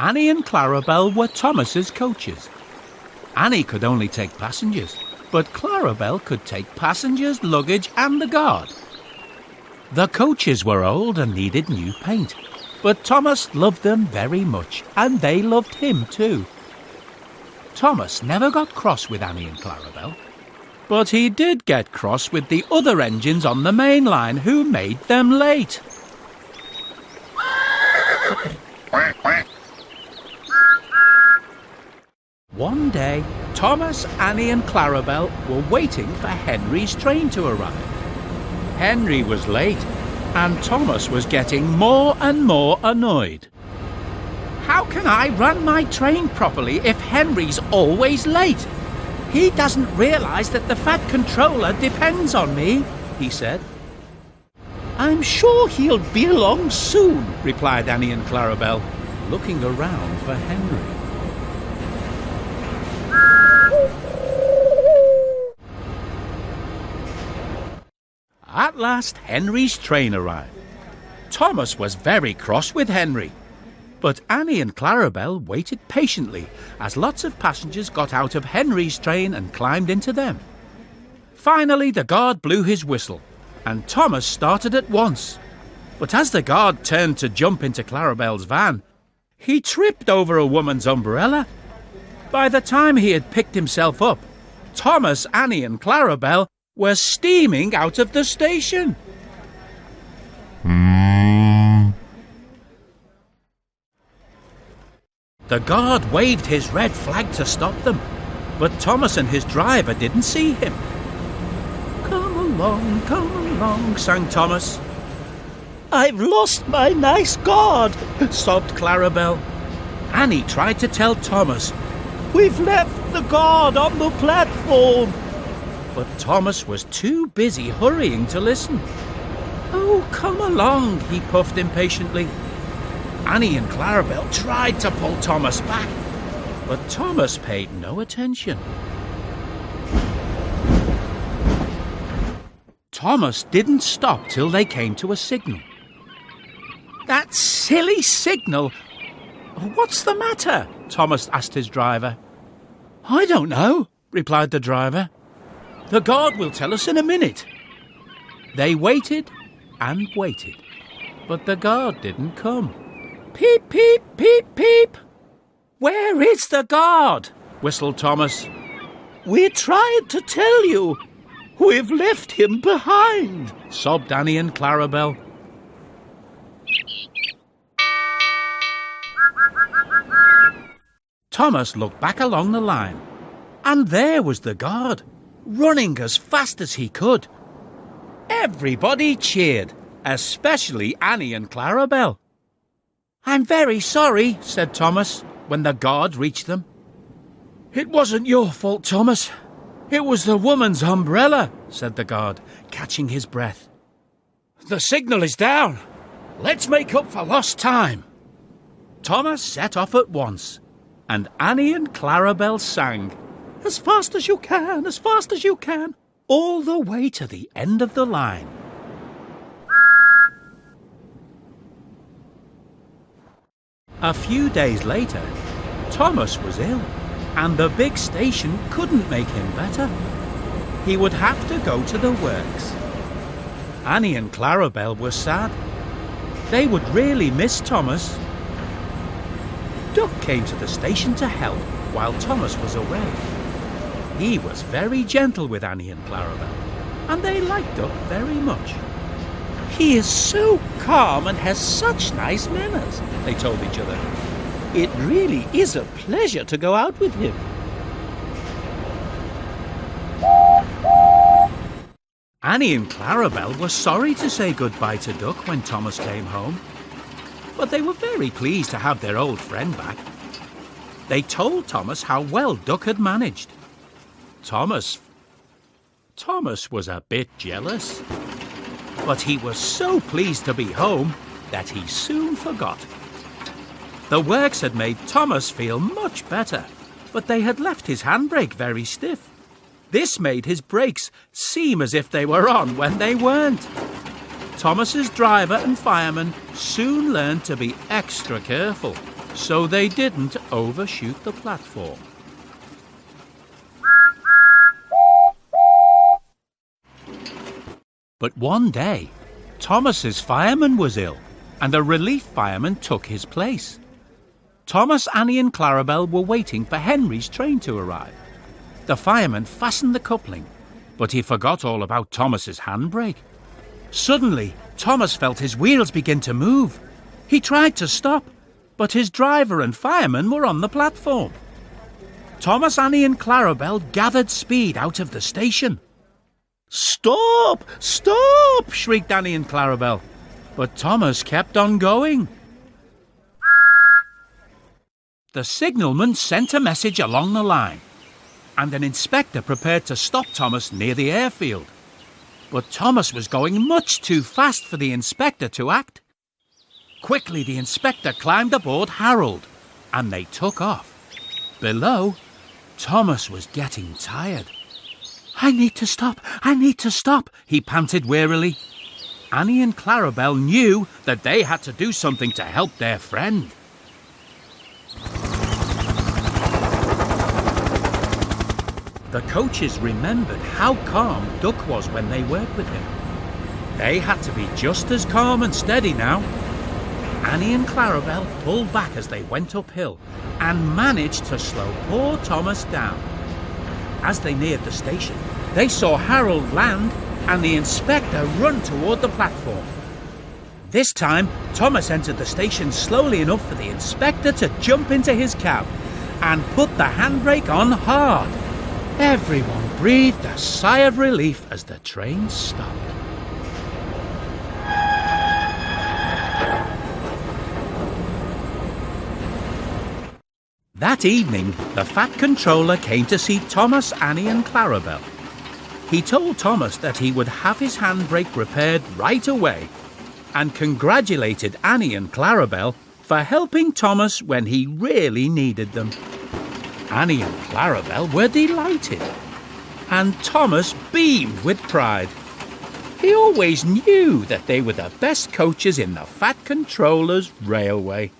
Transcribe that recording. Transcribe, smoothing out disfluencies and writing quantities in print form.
Annie and Clarabel were Thomas's coaches. Annie could only take passengers, but Clarabel could take passengers, luggage and the guard. The coaches were old and needed new paint, but Thomas loved them very much, and they loved him too. Thomas never got cross with Annie and Clarabel, but he did get cross with the other engines on the main line who made them late. One day, Thomas, Annie and Clarabel were waiting for Henry's train to arrive. Henry was late, and Thomas was getting more and more annoyed. How can I run my train properly if Henry's always late? He doesn't realise that the Fat Controller depends on me, he said. I'm sure he'll be along soon, replied Annie and Clarabel, looking around for Henry. At last, Henry's train arrived. Thomas was very cross with Henry, but Annie and Clarabel waited patiently as lots of passengers got out of Henry's train and climbed into them. Finally, the guard blew his whistle, and Thomas started at once. But as the guard turned to jump into Clarabel's van, he tripped over a woman's umbrella. By the time he had picked himself up, Thomas, Annie and Clarabel were steaming out of the station. The guard waved his red flag to stop them, but Thomas and his driver didn't see him. Come along, sang Thomas. I've lost my nice guard, sobbed Clarabel. Annie tried to tell Thomas, we've left the guard on the platform. But Thomas was too busy hurrying to listen. Oh, come along, he puffed impatiently. Annie and Clarabel tried to pull Thomas back, but Thomas paid no attention. Thomas didn't stop till they came to a signal. That silly signal! What's the matter? Thomas asked his driver. I don't know, replied the driver. The guard will tell us in a minute. They waited and waited, but the guard didn't come. Peep, peep, peep, peep. Where is the guard? Whistled Thomas. We tried to tell you. We've left him behind, sobbed Annie and Clarabel. Thomas looked back along the line, and there was the guard, running as fast as he could. Everybody cheered, especially Annie and Clarabel. I'm very sorry, said Thomas, when the guard reached them. It wasn't your fault, Thomas. It was the woman's umbrella, said the guard, catching his breath. The signal is down. Let's make up for lost time. Thomas set off at once, and Annie and Clarabel sang, as fast as you can, as fast as you can, all the way to the end of the line. A few days later, Thomas was ill, and the big station couldn't make him better. He would have to go to the works. Annie and Clarabel were sad. They would really miss Thomas. Duck came to the station to help while Thomas was away. He was very gentle with Annie and Clarabel, and they liked Duck very much. He is so calm and has such nice manners, they told each other. It really is a pleasure to go out with him. Annie and Clarabel were sorry to say goodbye to Duck when Thomas came home, but they were very pleased to have their old friend back. They told Thomas how well Duck had managed. Thomas was a bit jealous, but he was so pleased to be home that he soon forgot. The works had made Thomas feel much better, but they had left his handbrake very stiff. This made his brakes seem as if they were on when they weren't. Thomas's driver and fireman soon learned to be extra careful. so they didn't overshoot the platform. But one day, Thomas's fireman was ill, and a relief fireman took his place. Thomas, Annie and Clarabel were waiting for Henry's train to arrive. The fireman fastened the coupling, but he forgot all about Thomas's handbrake. Suddenly, Thomas felt his wheels begin to move. He tried to stop, but his driver and fireman were on the platform. Thomas, Annie and Clarabel gathered speed out of the station. "Stop! Stop!" shrieked Annie and Clarabel. But Thomas kept on going. The signalman sent a message along the line, and an inspector prepared to stop Thomas near the airfield. But Thomas was going much too fast for the inspector to act. Quickly, the inspector climbed aboard Harold, and they took off. Below, Thomas was getting tired. I need to stop, he panted wearily. Annie and Clarabel knew that they had to do something to help their friend. The coaches remembered how calm Duck was when they worked with him. They had to be just as calm and steady now. Annie and Clarabel pulled back as they went uphill and managed to slow poor Thomas down. As they neared the station, they saw Harold land and the inspector run toward the platform. This time, Thomas entered the station slowly enough for the inspector to jump into his cab and put the handbrake on hard. Everyone breathed a sigh of relief as the train stopped. That evening, the Fat Controller came to see Thomas, Annie and Clarabel. He told Thomas that he would have his handbrake repaired right away and congratulated Annie and Clarabel for helping Thomas when he really needed them. Annie and Clarabel were delighted, and Thomas beamed with pride. He always knew that they were the best coaches in the Fat Controller's railway.